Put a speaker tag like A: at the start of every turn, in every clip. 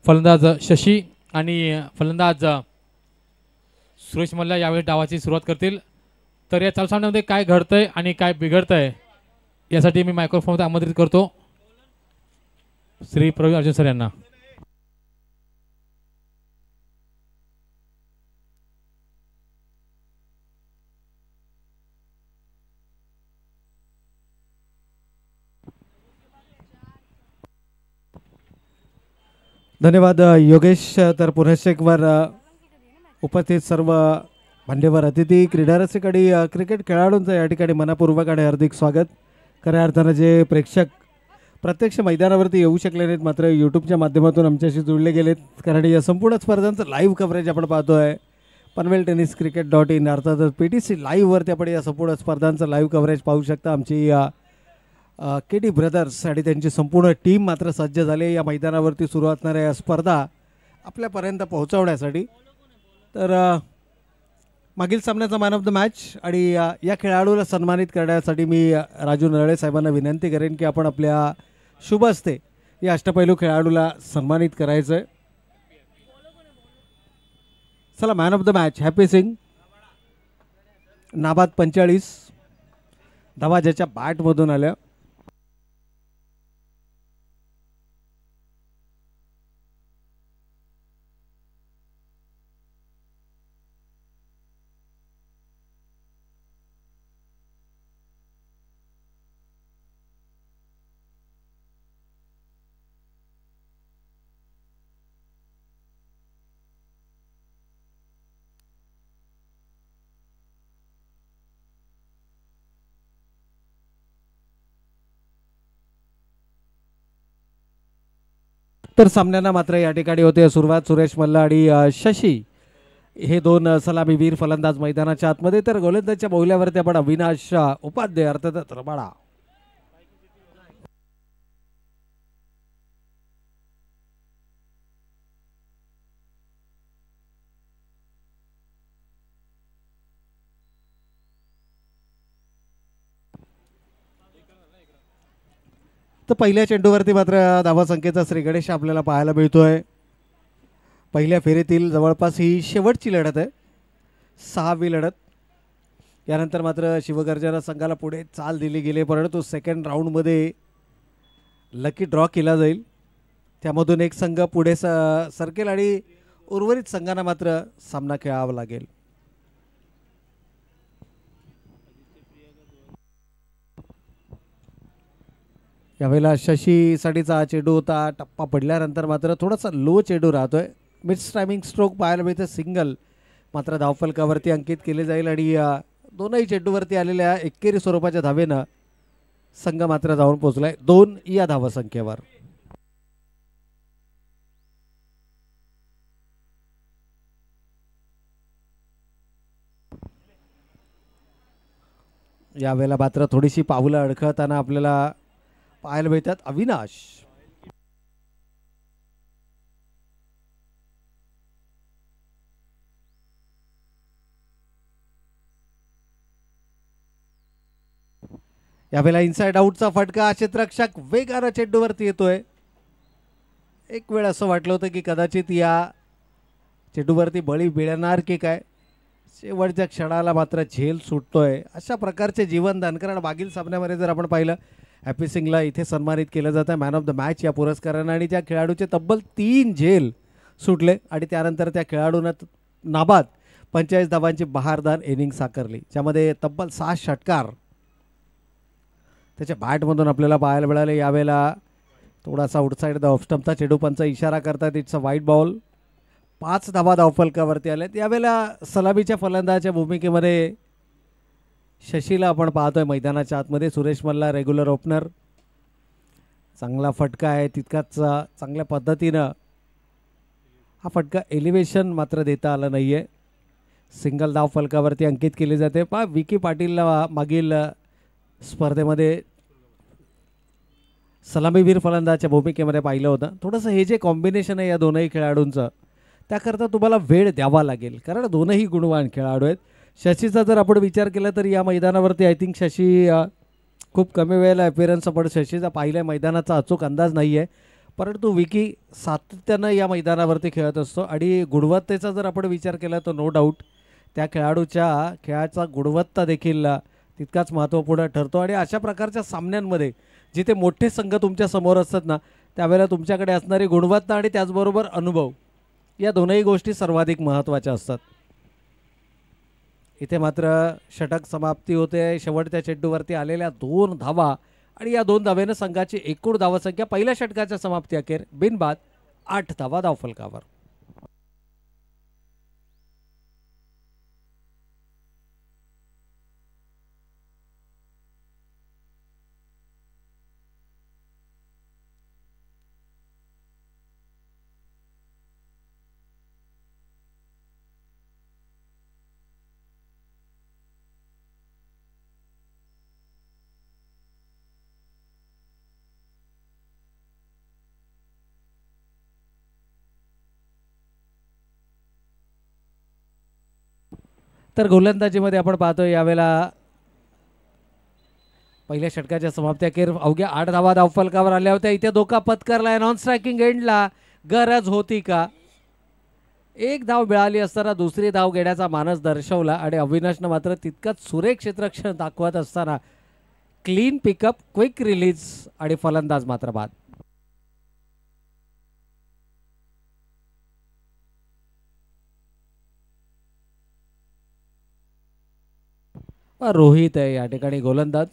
A: फलंदाज शशी आणि फलंदाज सुरेश मल्ला यावेळी डावाची सुरुवात करतील. तर या चालू सामन्यामध्ये काय घडतंय आणि काय बिघडतंय यासाठी मी मायक्रोफोन आमंत्रित करतो श्री प्रवीण अर्जुन सर यांना.
B: धन्यवाद योगेश. तर पुनश्च एक बार उपस्थित सर्व मान्यवर अतिथी, क्रीडा रसिक आणि क्रिकेट खेळाडूंचं या ठिकाणी मनपूर्वक आणि हार्दिक स्वागत. खऱ्या अर्थानं जे प्रेक्षक प्रत्यक्ष मैदानावरती येऊ शकले नाहीत मात्र यूट्यूबच्या माध्यमातून आमच्याशी जुळले गेलेत, कारण या संपूर्ण स्पर्धांचं लाईव्ह कव्हरेज आपण पाहतो आहे panveltenniscricket.in अर्थातच PTC लाईव्हवरती आपण या संपूर्ण स्पर्धांचं लाईव्ह कव्हरेज पाहू शकता. आमची KD ब्रदर्स आणि त्यांची संपूर्ण टीम मात्र सज्ज झाली या मैदानावरती सुरू असणाऱ्या या स्पर्धा आपल्यापर्यंत पोहोचवण्यासाठी. तर मागील सामन्याचा मॅन ऑफ द मॅच आणि या खेळाडूला सन्मानित करण्यासाठी मी राजू नरळे साहेबांना विनंती करेन की आपण आपल्या शुभ हस्ते या अष्टपैलू खेळाडूला सन्मानित करायचं आहे. चला, man of the match Happy Singh, नाबाद 45 धावा ज्याच्या बॅटमधून आल्या. तर सामन्यांना मात्र या ठिकाणी होते सुरुवात. सुरेश मल्ला आणि शशी हे दोन सलामीवीर फलंदाज मैदानाच्या आतमध्ये, तर गोलंदाजच्या बोल्यावरती आपण अविनाश उपाध्याय अर्थातच रबाडा. तर पहिल्या चेंडूवरती मात्र धावासंख्येचा श्री गणेश आपल्याला पाहायला मिळतोय. पहिल्या फेरीतील जवळपास ही शेवटची लढत आहे, 6वी लढत. यानंतर मात्र शिवगर्जना संघाला पुढे चाल दिली गेली, परंतु सेकंड राऊंडमध्ये लकी ड्रॉ केला जाईल. त्यामधून एक संघ पुढे सरकेल आणि उर्वरित संघांना मात्र सामना खेळावा लागेल. यावेळेला शशीसाठीचा हा चेंडू होता, टप्पा पडल्यानंतर मात्र थोडासा लो चेंडू राहतोय. मिड्स टायमिंग स्ट्रोक पाहायला मिळते, सिंगल मात्र धावफलकावरती अंकित केले जाईल आणि दोनही चेंडूवरती आलेल्या एकेरी स्वरूपाच्या धावेनं संघ मात्र जाऊन पोहोचलाय 2 या धावसंख्येवर. यावेळेला मात्र थोडीशी पावलं अडखळताना आपल्याला पाहायला मिळतात. अविनाश यावेळेला इनसाइड आउटचा फटका, क्षेत्ररक्षक वेगानं चेंडूवरती येतोय. एक वेळ असं वाटलं होतं की कदाचित या चेंडूवरती बळी मिळणार की काय, शेवटच्या क्षणाला मात्र झेल सुटतोय. अशा प्रकारचे जीवनदान, कारण मागील सामन्यामध्ये जर आपण पाहिलं हॅपी सिंगला इथे सन्मानित केलं जातं मॅन ऑफ द मॅच या पुरस्कारानं, आणि त्या खेळाडूचे तब्बल 3 झेल सुटले आणि त्यानंतर त्या खेळाडूनं नाबाद 45 धावांची बहारदार इनिंग साकारली, ज्यामध्ये तब्बल 6 षटकार त्याच्या बॅटमधून आपल्याला पाहायला मिळाले. यावेळेला थोडासा आउटसाईड द ऑफ स्टंपचा चेंडू पंच इशारा करतात, इट्स अ वाईट बॉल. 5 धावा धावफलकावरती आल्यात. यावेळेला सलामीच्या फलंदाजाच्या भूमिकेमध्ये शशीला आपण पाहतोय मैदानाच्या आतमध्ये. सुरेश मल्ला रेग्युलर ओपनर, चांगला फटका आहे, तितकाच चांगल्या पद्धतीनं हा फटका एलिव्हेशन मात्र देता आलं नाही आहे. सिंगल धाव फलकावरती अंकित केली जाते. विकी पाटीलला मागील स्पर्धेमध्ये सलामीवीर फलंदाजाच्या भूमिकेमध्ये पाहिलं होतं. थोडंसं हे जे कॉम्बिनेशन आहे या दोनही खेळाडूंचं, त्याकरता तुम्हाला वेळ द्यावा लागेल, कारण दोनही गुणवान खेळाडू आहेत. शशीचा जर आपण विचार केला तर या मैदानावरती आय थिंक शशी खूप कमी वेळेला अपिअरन्स, आपण शशीचा पाहिल्या मैदानाचा अचूक अंदाज नाही आहे, परंतु विकी सातत्यानं या मैदानावरती खेळत असतो आणि गुणवत्तेचा जर आपण विचार केला तर नो डाऊट त्या खेळाडूच्या खेळाचा गुणवत्ता देखील तितकाच महत्त्वपूर्ण ठरतो. आणि अशा प्रकारच्या सामन्यांमध्ये जिथे मोठे संघ तुमच्या समोर असतात ना, त्यावेळेला तुमच्याकडे असणारी गुणवत्ता आणि त्याचबरोबर अनुभव या दोनही गोष्टी सर्वाधिक महत्त्वाच्या असतात. इथे मात्र षटक समाप्ती होते. शेवटच्या चेंडूवरती आलेल्या 2 धावा आणि या 2 धावेनं संघाची एकूण धावसंख्या पहिल्या षटकाच्या समाप्ती अखेर बिनबाद 8 धावा धावफलकावर. तर गोलंदाजीमध्ये आपण पाहतो यावेळेला पहिल्या षटकाच्या समाप्ती अखेर अवघ्या 8 धावा धावफलकावर आल्या होत्या. इथे धोका पत्करलाय नॉन स्ट्रायकिंग एंडला. गरज होती का? एक धाव मिळाली असताना दुसरी धाव घेण्याचा मानस दर्शवला आणि अविनाशनं मात्र तितकंच सुरेख क्षेत्ररक्षण दाखवत असताना क्लीन पिकअप, क्विक रिलीज आणि फलंदाज मात्र बाद. रोहित आहे या ठिकाणी गोलंदाज.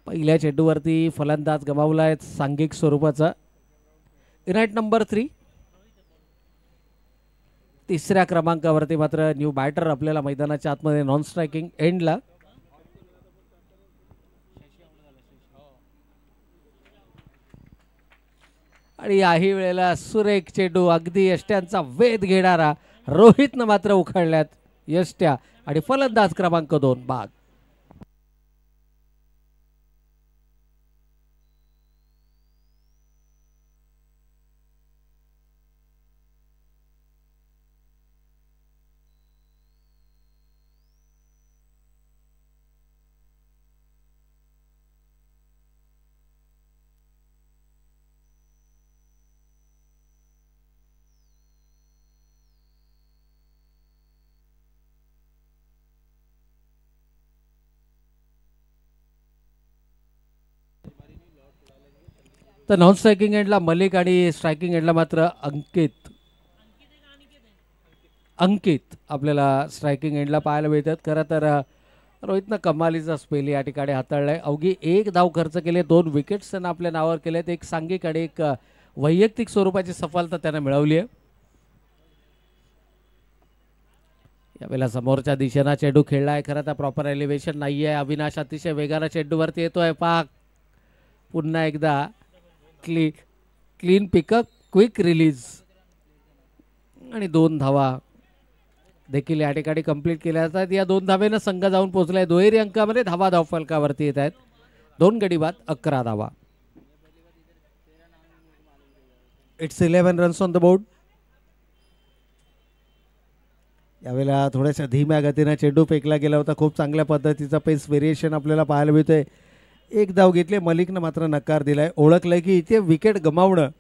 B: पहिल्या चेंडूवरती फलंदाज गमावला आहे सांघिक स्वरूपाचा. इनाईट नंबर 3. तिसऱ्या क्रमांकावरती मात्र न्यू बॅटर आपल्याला मैदानाच्या आतमध्ये नॉन स्ट्रायकिंग एंडला. आणि याही वेळेला सुरेख चेंडू अगदी यष्ट्यांचा वेध घेणारा रोहितनं मात्र उखळल्यात यष्ट्या आणि फलंदाज क्रमांक 2 बाद. तर नॉन स्ट्रायकिंग एंडला मलिक आणि स्ट्रायकिंग एंडला मात्र अंकित आपल्याला स्ट्रायकिंग एंडला पाहायला मिळतात. खरं तर रोहितनं कमालीचा स्पेल या ठिकाणी हाताळलाय. अवघी 1 धाव खर्च केले, 2 विकेट्स त्यांना आपल्या नावावर केलेत. एक सांघिक आणि एक वैयक्तिक स्वरूपाची सफलता त्यांना मिळवली आहे. यावेळेला समोरच्या दिशेनं चेंडू खेळलाय. खरं तर प्रॉपर एलिव्हेशन नाही आहे. अविनाश अतिशय वेगानं चेंडूवरती येतोय. पाक पुन्हा एकदा क्लीन पिकअप, क्विक रिलीज आणि 2 धावा देखील या ठिकाणी कंप्लीट केल्या जातात. या 2 धावेनं संघ जाऊन पोहोचलाय दुहेरी अंकामध्ये. धावा धावफलकावरती येत आहेत. 2 गडी बाद 11 धावा. It's 11 runs on the board. यावेळेला थोड्याशा धीम्या गतीने चेंडू फेकला गेला होता. खूप चांगल्या पद्धतीचा पेस व्हेरिएशन आपल्याला पाहायला मिळतोय. 1 धाव घेतली. मलिकनं मात्र नकार दिलाय. ओळखलंय की इथे विकेट गमावणं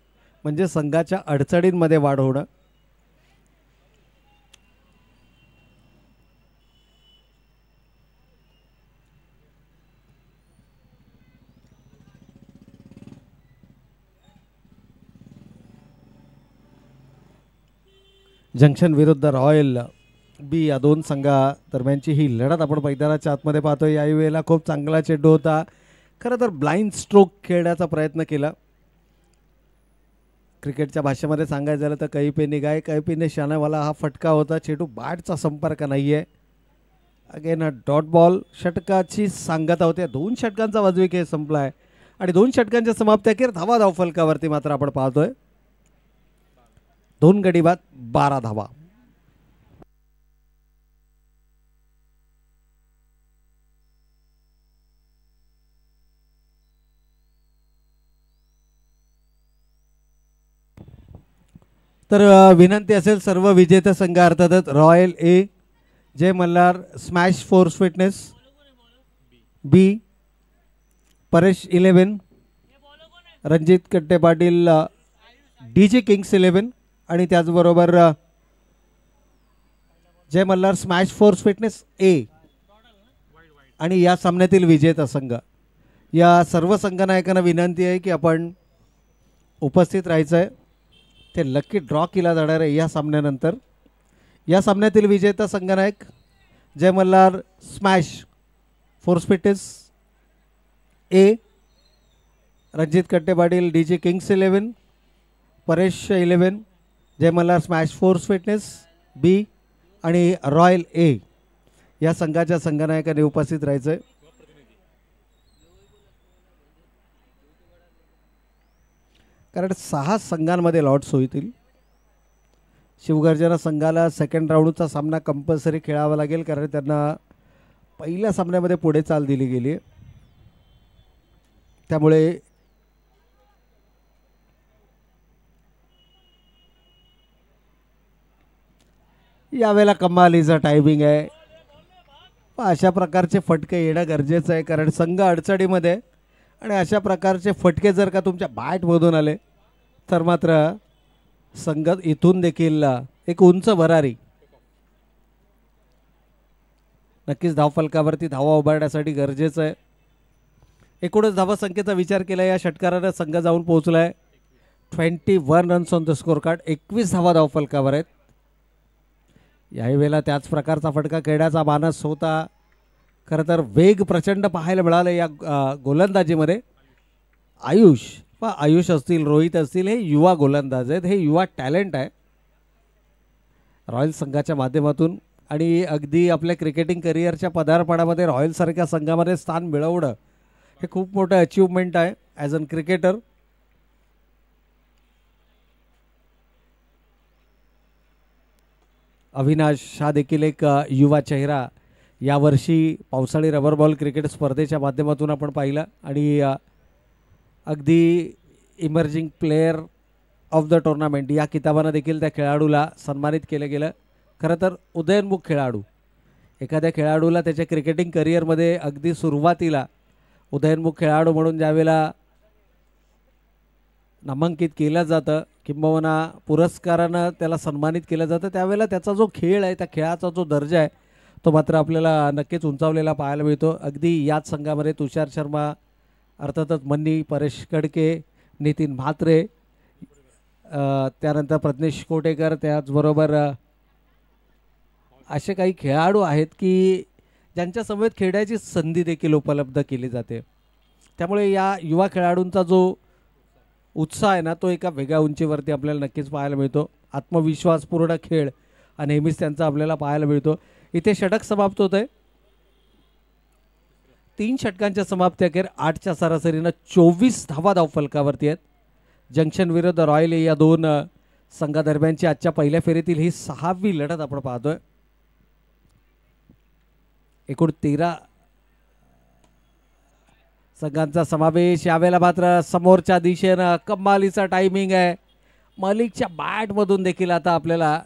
B: म्हणजे संघाच्या अडचणींमध्ये वाढ होणं. जंक्शन विरुद्ध रॉयल बी या 2 संघा दरम्यानची ही लढत आपण मैदानाच्या आतमध्ये पाहतोय. याही वेळेला खूप चांगला चेंडू होता. खरं तर ब्लाइंड स्ट्रोक खेळण्याचा प्रयत्न केला. क्रिकेटच्या भाषेमध्ये सांगायचं झालं तर कहीं पे निगाहे कहीं पे निशाणावाला हा फटका होता. चेंडू बॅटचा संपर्क नाही आहे. Again dot ball. षटकाची सांगता होते. 2 षटकांचा वाजवी खेळ संपलाय आणि 2 षटकांच्या समाप्ती अखेर धावा धावफलकावरती मात्र आपण पाहतोय. 2 गडी बाद 12 धावा. तर विनंती असेल सर्व विजेते संघ अर्थातच royal A, Jai Malhar smash force fitness B, Paresh 11 Ranjit Katte Patil DJ kings 11 आणि त्याचबरोबर Jai Malhar smash force fitness A आणि या सामन्यातील विजेता संघ. या सर्व संघनायकांना विनंती आहे की आपण उपस्थित राहायचं आहे. ते लकी ड्रॉ केला जाणार आहे या सामन्यानंतर. या सामन्यातील विजेता संघनायक Jai Malhar smash force fitness A, Ranjit Katte Patil DJ kings 11, Paresh 11 Jai Malhar smash force fitness B आणि रॉयल A या संघाच्या संघनायकाने उपस्थित राहायचं आहे. कारण 6 संघांमध्ये लॉट्स होतील. शिवगर्जना संघाला सेकंड राऊंडचा सामना कंपल्सरी खेळावा लागेल कारण त्यांना पहिल्या सामन्यामध्ये पुढे चाल दिली गेली आहे. त्यामुळे यावेळेला कमालीचा टायमिंग आहे. अशा प्रकारचे फटके येणं गरजेचं आहे कारण संघ अडचणीमध्ये आहे आणि अशा प्रकारचे फटके जर का तुमच्या बॅटमधून आले तर मात्र संघ इथून देखील एक उंच भरारी. नक्कीच धावफलकावरती धावा उभारण्यासाठी गरजेचं आहे. एकूणच धावसंख्येचा विचार केला या षटकारानं संघ जाऊन पोहोचला आहे 21 runs on the score card. 21 धावा धावफलकावर आहेत. याही वेळेला त्याच प्रकारचा फटका खेळण्याचा मानस होता. खरं तर वेग प्रचंड पाहायला मिळालं या गोलंदाजीमध्ये. आयुष असतील, रोहित असतील, हे युवा गोलंदाज आहेत, हे युवा टॅलेंट आहे रॉयल संघाच्या माध्यमातून. आणि अगदी आपल्या क्रिकेटिंग करिअरच्या पदार्पणामध्ये रॉयलसारख्या संघामध्ये स्थान मिळवणं हे खूप मोठं अचीवमेंट आहे ॲज अन क्रिकेटर. अविनाश हा देखील एक युवा चेहरा यावर्षी पावसाळी रबर बॉल क्रिकेट स्पर्धेच्या माध्यमातून आपण पाहिला आणि अगदी emerging player of the tournament या किताबानं देखील त्या खेळाडूला सन्मानित केलं गेलं. खरं तर उदयनमुख खेळाडू, एखाद्या खेळाडूला त्याच्या क्रिकेटिंग करिअरमध्ये अगदी सुरुवातीला उदयनमुख खेळाडू म्हणून ज्यावेळेला नामांकित केलं जातं किंबहुना पुरस्कारानं त्याला सन्मानित केलं जातं त्यावेळेला त्याचा जो खेळ आहे, त्या खेळाचा जो दर्जा आहे तो मात्र आपल्याला नक्कीच उंचावलेला पाहायला मिळतो. अगदी याच संघामध्ये तुषार शर्मा, अर्थातच मन्नी, परेश कडके, नितीन म्हात्रे, त्यानंतर प्रज्ञेश कोटेकर, त्याचबरोबर असे काही खेळाडू आहेत की ज्यांच्या समवेत खेळण्याची संधी देखील उपलब्ध केली जाते. त्यामुळे या युवा खेळाडूंचा जो उत्साह आहे ना तो एका वेगळ्या उंचीवरती आपल्याला नक्कीच पाहायला मिळतो. आत्मविश्वासपूर्ण खेळ नेहमीच त्यांचा आपल्याला पाहायला मिळतो. इथे षटक समाप्त होत आहे. 3 षटकांच्या समाप्ती अखेर 8च्या सरासरीनं 24 धावा धावफलकावरती आहेत. जंक्शन विरुद्ध रॉयल या दोन संघादरम्यानची आजच्या पहिल्या फेरीतील ही 6वी लढत आपण पाहतोय. एकूण 13 संघांचा समावेश. यावेळेला मात्र समोरच्या दिशेनं कमालीचा टायमिंग आहे. मलिकच्या बॅटमधून देखील आता आपल्याला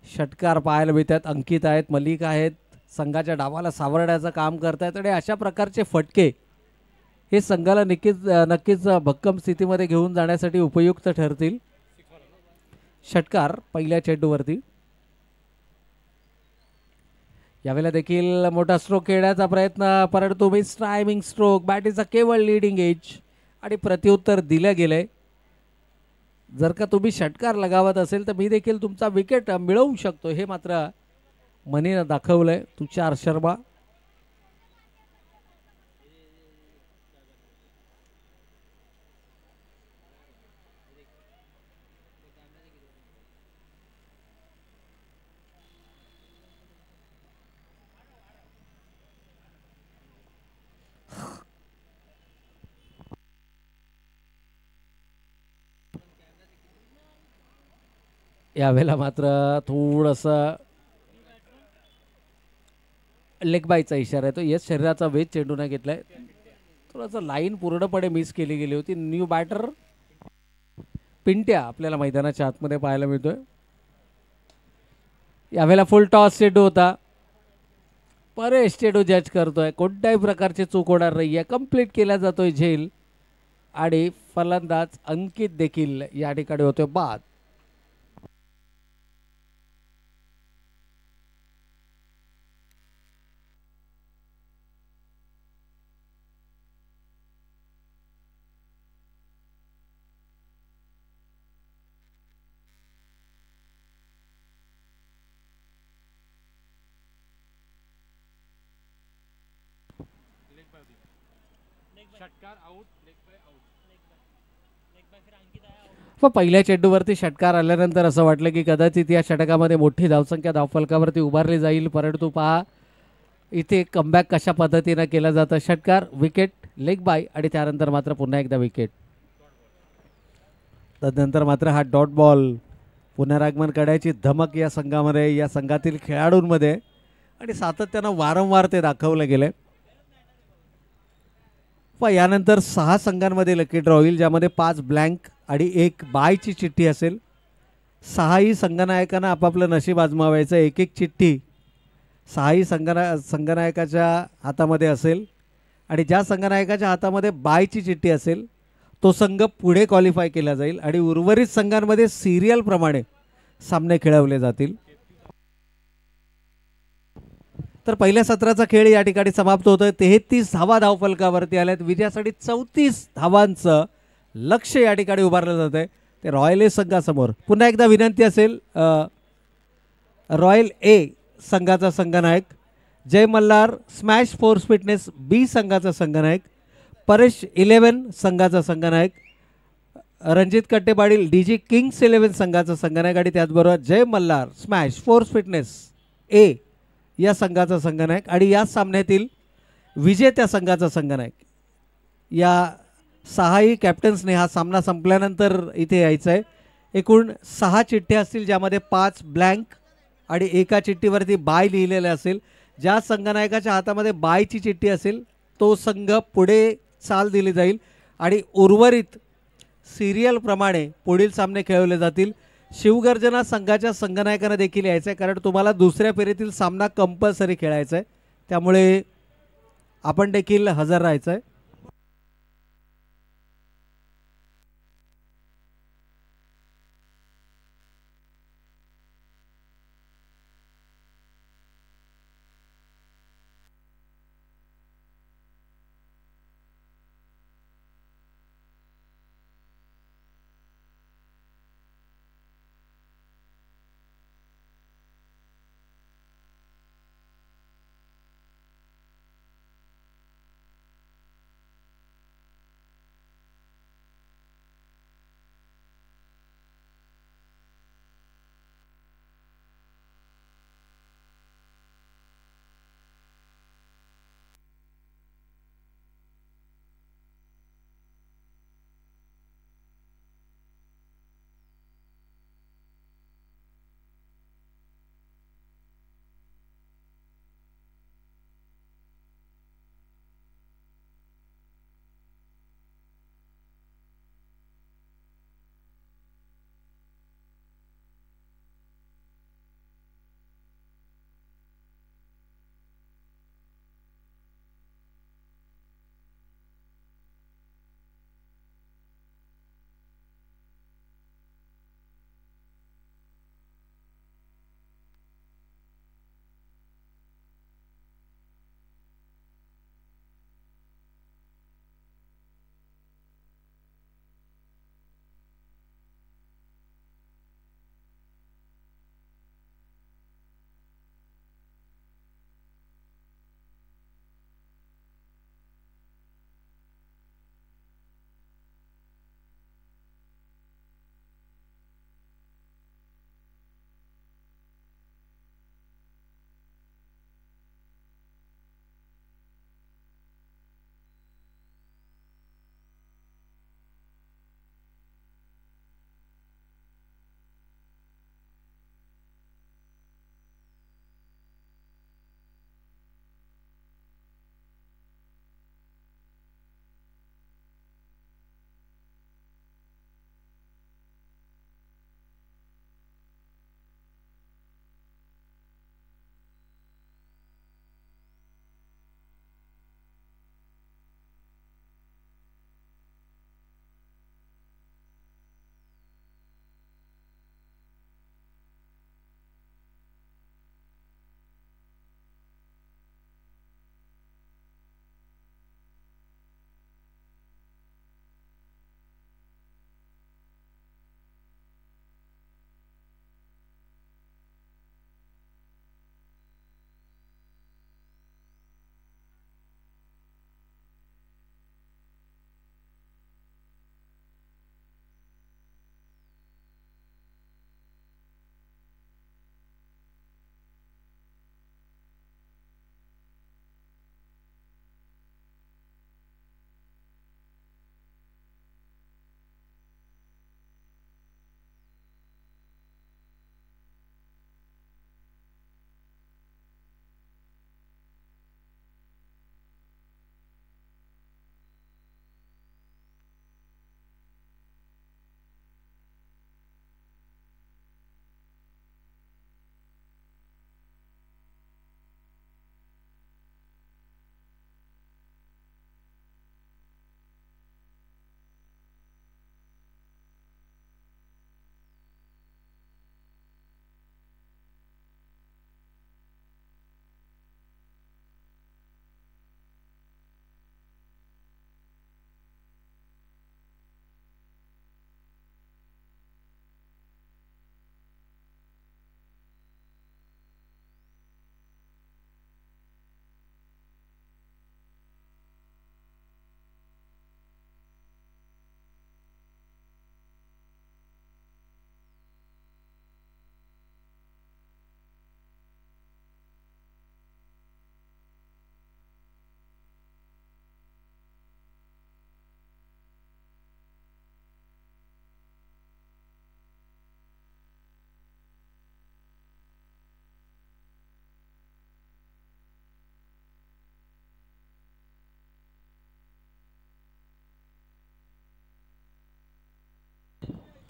B: षटकार पाहायला मिळतात. अंकित आहेत, मलिक आहेत, संघाच्या डावाला सावरण्याचं काम करतायत आणि अशा प्रकारचे फटके हे संघाला नक्कीच भक्कम स्थितीमध्ये घेऊन जाण्यासाठी उपयुक्त ठरतील. षटकार पहिल्या चेंडूवरती. यावेळेला देखील मोठा स्ट्रोक खेळण्याचा प्रयत्न, परंतु मिस टायमिंग स्ट्रोक. बॅटीचा केवळ लीडिंग एज आणि प्रत्युत्तर दिलं गेलंय. जर का तुम्ही षटकार लगावत असेल तर मी देखील तुमचा विकेट मिळवू शकतो हे मात्र मनीनं दाखवलंय. तुषार शर्मा यावेळेला मात्र थोडंसं लेग बायचा इशारा आहे तो. येस, शरीराचा वेध चेंडूने घेतलाय. थोडंसं लाईन पूर्णपणे मिस केली गेली होती. न्यू बॅटर पिंट्या आपल्याला मैदानाच्या आतमध्ये पाहायला मिळतोय. यावेळेला फुल टॉस चेंडू होता. परेश चेंडू जज करतोय. कोणत्याही प्रकारची चूक होणार नाही आहे. कंप्लीट केला जातोय झेल. आणि फलंदाज अंकित देखील या ठिकाणी होते बाद. व पहिल्या चेंडूवरती षटकार आल्यानंतर असं वाटलं की कदाचित या षटकामध्ये मोठी धावसंख्या धावफलकावरती उभारली जाईल, परंतु पहा इथे कमबॅक कशा पद्धतीनं केलं जातं. षटकार, विकेट, लेग बाय आणि त्यानंतर मात्र पुन्हा एकदा विकेट. तदनंतर मात्र हा डॉट बॉल. पुनरागमन करण्याची धमक या संघामध्ये, या संघातील खेळाडूंमध्ये आणि सातत्यानं वारंवार ते दाखवलं गेले. व यानंतर 6 संघांमध्ये लकी ड्रॉ होईल, ज्यामध्ये 5 ब्लँक आणि 1 बायची चिठ्ठी असेल. 6ही संघनायकांना आपापलं नशीब आजमावायचं. एक एक चिठ्ठी 6ही संघनायकाच्या हातामध्ये असेल आणि ज्या संघनायकाच्या हातामध्ये बायची चिठ्ठी असेल तो संघ पुढे क्वालिफाय केला जाईल आणि उर्वरित संघांमध्ये सिरियल प्रमाणे सामने खेळवले जातील. तर पहिल्या सत्राचा खेळ या ठिकाणी समाप्त होतोय. 33 धावा धावफलकावरती आल्यात. विजयासाठी 34 धावांचं लक्ष या ठिकाणी उभारलं जात आहे ते रॉयल ए संघासमोर. पुन्हा एकदा विनंती असेल, रॉयल ए संघाचा संघनायक Jai Malhar smash force fitness बी संघाचा संघनायक, परेश 11 संघाचा संघनायक, रणजित कट्टेपाडील डीजी किंग्स 11 संघाचा संघनायक आणि त्याचबरोबर Jai Malhar smash force fitness ए या संघाचा संघनायक आणि या सामन्यातील विजेत्या संघाचा संघनायक. या 6ही कॅप्टन्सने हा सामना संपल्यानंतर इथे यायचं आहे. एकूण 6 चिठ्ठ्या असतील, ज्यामध्ये 5 ब्लँक आणि एका चिठ्ठीवरती बाय लिहिलेलं असेल. ज्या संघनायकाच्या हातामध्ये बायची चिठ्ठी असेल तो संघ पुढे चाल दिली जाईल आणि उर्वरित सिरियल प्रमाणे पुढील सामने खेळवले जातील. शिवगर्जना संघाच्या संघनायकांना देखील यायचं आहे, कारण तुम्हाला दुसऱ्या फेरीतील सामना कंपल्सरी खेळायचा आहे, त्यामुळे आपण देखील हजर राहायचं आहे.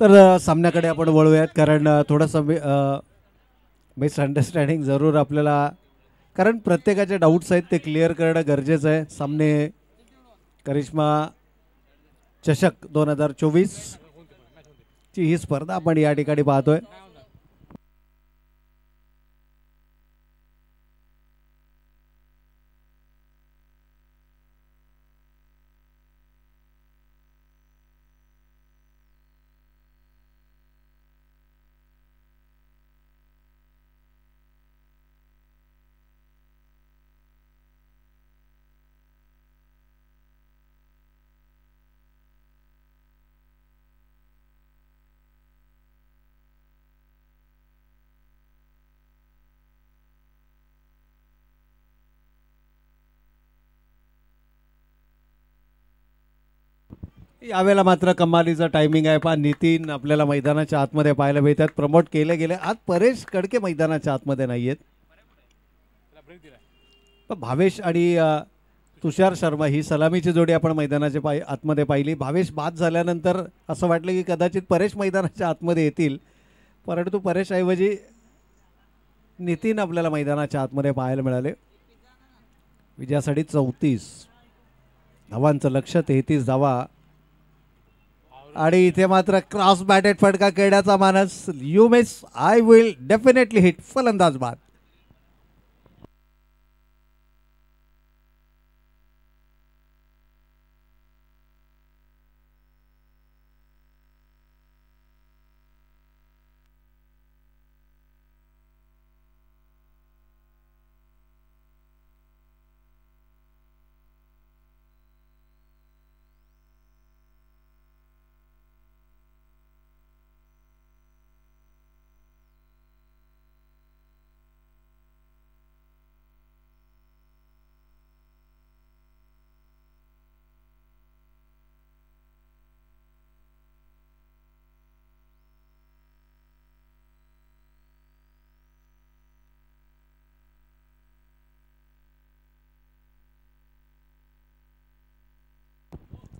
B: तर सामन्याकडे आपण वळूयात, कारण थोडंसं मिसअंडरस्टँडिंग जरूर आपल्याला, कारण प्रत्येकाचे डाऊट्स आहेत ते क्लिअर करणं गरजेचं आहे. सामने करिश्मा चषक 2024 ची ही स्पर्धा आपण या ठिकाणी पाहतोय. यावेळेला मात्र कमालीचं टायमिंग आहे. पहा, नितीन आपल्याला मैदानाच्या आतमध्ये पाहायला मिळतात, प्रमोट केले गेले. आज परेश कडके मैदानाच्या आतमध्ये नाही आहेत. पण भावेश आणि तुषार शर्मा ही सलामीची जोडी आपण मैदानाच्या आतमध्ये पाहिली. भावेश बाद झाल्यानंतर असं वाटलं की कदाचित परेश मैदानाच्या आतमध्ये येतील, परंतु परेशऐवजी नितीन आपल्याला मैदानाच्या आतमध्ये पाहायला मिळाले. विजयासाठी 34 धावांचं लक्ष, 33 धावा. आणि इथे मात्र क्रॉस बॅटेड फटका खेळण्याचा मानस. You miss, I will definitely hit. फलंदाज बाद.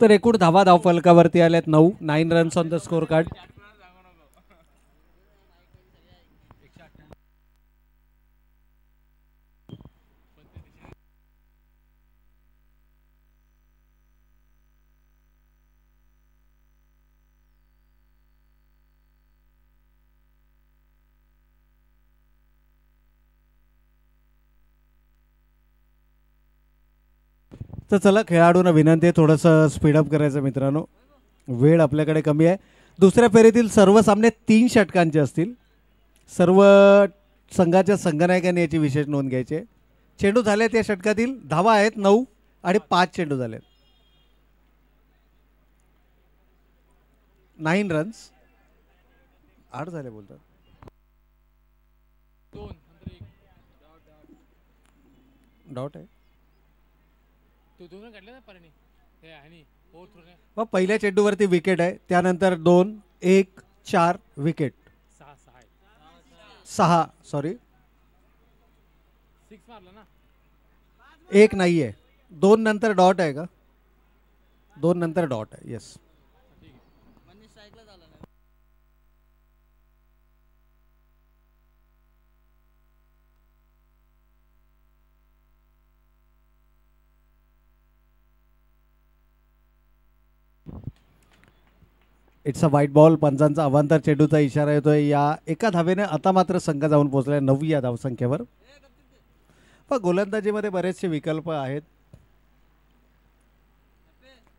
B: तर एकूण धावा धावफलकावरती आल्यात 9 runs on the score card. तर चला, खेळाडूंना विनंती आहे थोडंसं स्पीडअप करायचं मित्रांनो, वेळ आपल्याकडे कमी आहे. दुसऱ्या फेरीतील सर्व सामने 3 षटकांचे असतील. सर्व संघाच्या संघनायकांनी याची विशेष नोंद घ्यायची आहे. चेंडू झालेत या षटकातील, धावा आहेत 9 आणि 5 चेंडू झालेत. 9 रन्स, 8 झाले बोलतात. डॉट आहे. मग पहिल्या चेंडूवरती विकेट आहे, त्यानंतर 2, 1, 4 विकेट. 6 सॉरी 1 नाही आहे. 2 नंतर डॉट आहे का? 2 नंतर डॉट आहे. Yes. It's a white ball. पंचांचा अवांतर चेंडूचा इशारा येतोय. या एका धावेने आता मात्र संघ जाऊन पोहोचलाय 9 या धावसंख्येवर. पण गोलंदाजीमध्ये बरेचसे विकल्प आहेत,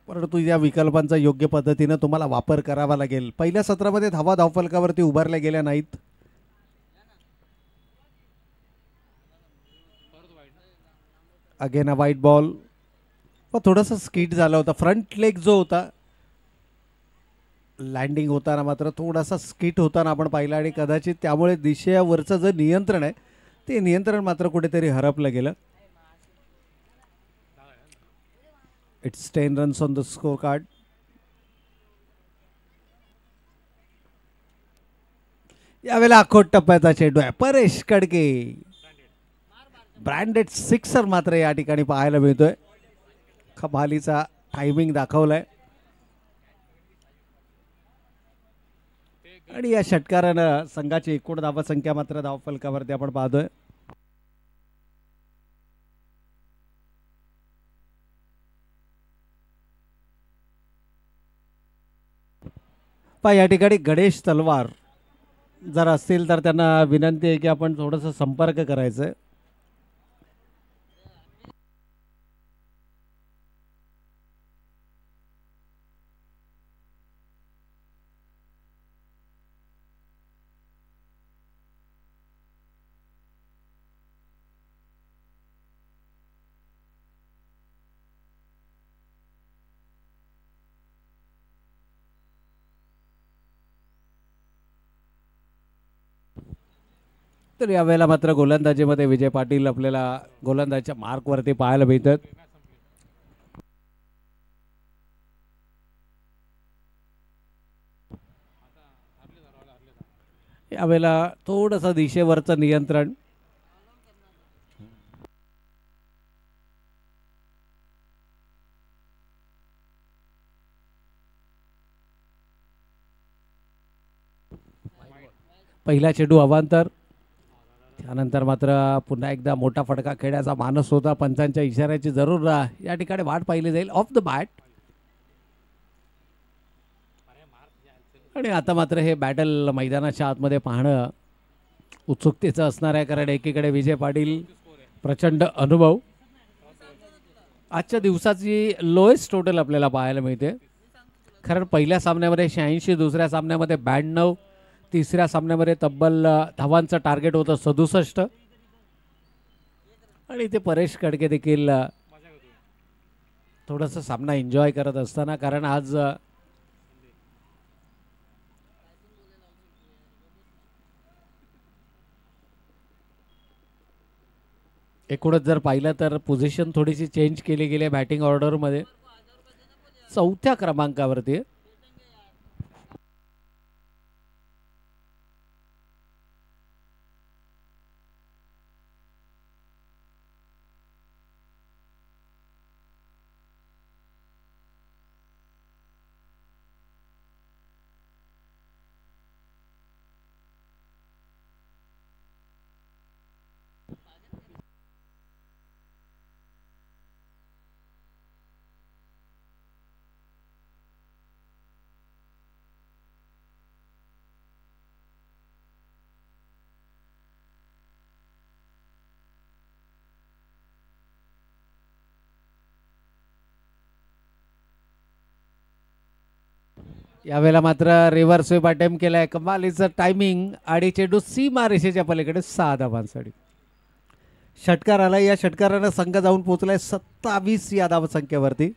B: परंतु या विकल्पांचा योग्य पद्धतीने तुम्हाला वापर करावा लागेल. पहिल्या सत्रामध्ये धावा धावफलकावरती उभारल्या गेल्या नाहीत. Again a white ball. थोडासा स्किट झाला होता. फ्रंट लेग जो होता, लँडिंग होताना मात्र थोडासा स्किट होताना आपण पाहिला, आणि कदाचित त्यामुळे दिशेवरचं जे नियंत्रण आहे ते नियंत्रण मात्र कुठेतरी हरपलं गेलं. It's 10 runs on the score card. यावेळेला अखोट टप्प्याचा चेंडू आहे. परेश कडके ब्रँडेड सिक्सर मात्र या ठिकाणी पाहायला मिळतोय. कमालीचा टायमिंग दाखवलाय. आणि या षटकारानं संघाची एकूण धावसंख्या मात्र धावफलकावरती आपण पाहतोय. या ठिकाणी गणेश तलवार जर असतील तर त्यांना विनंती आहे की आपण थोडंसं संपर्क करायचं आहे. तर यावेळेला मात्र गोलंदाजीमध्ये विजय पाटील आपल्याला गोलंदाजीच्या मार्कवरती पाहायला मिळतात. यावेळेला थोडंसं दिशेवरचं नियंत्रण पहिला चेंडू अवांतर. त्यानंतर मात्र पुन्हा एकदा मोठा फटका खेळण्याचा मानस होता. पंचांच्या इशाऱ्याची जरूर या ठिकाणी वाट पाहिली जाईल ऑफ द बॅट. आणि आता मात्र हे बॅटल मैदानाच्या आतमध्ये पाहणं उत्सुकतेचं असणार आहे, कारण एकीकडे विजय पाटील प्रचंड अनुभव. आजच्या दिवसाची लोएस्ट टोटल आपल्याला पाहायला मिळते, कारण पहिल्या सामन्यामध्ये 86, दुसऱ्या सामन्यामध्ये 92, तिसऱ्या सामन्यामध्ये तब्बल धावांचं टार्गेट होतं 67. आणि ते परेश कडके देखील थोडंसं सामना एन्जॉय करत असताना, कारण आज एकूणच जर पाहिलं तर पोझिशन थोडीशी चेंज केली गेली बॅटिंग ऑर्डरमध्ये. 4थ्या क्रमांकावरती यावेळेला मात्र रिव्हर्स स्वीप अटेम्प्ट केलाय. कमालीचं टायमिंग आणि चेंडू सीमा रेषेच्या पलीकडे 6 धावांसाठी षटकार आला. या षटकारानं संघ जाऊन पोहोचलाय 27 या धावसंख्येवरती.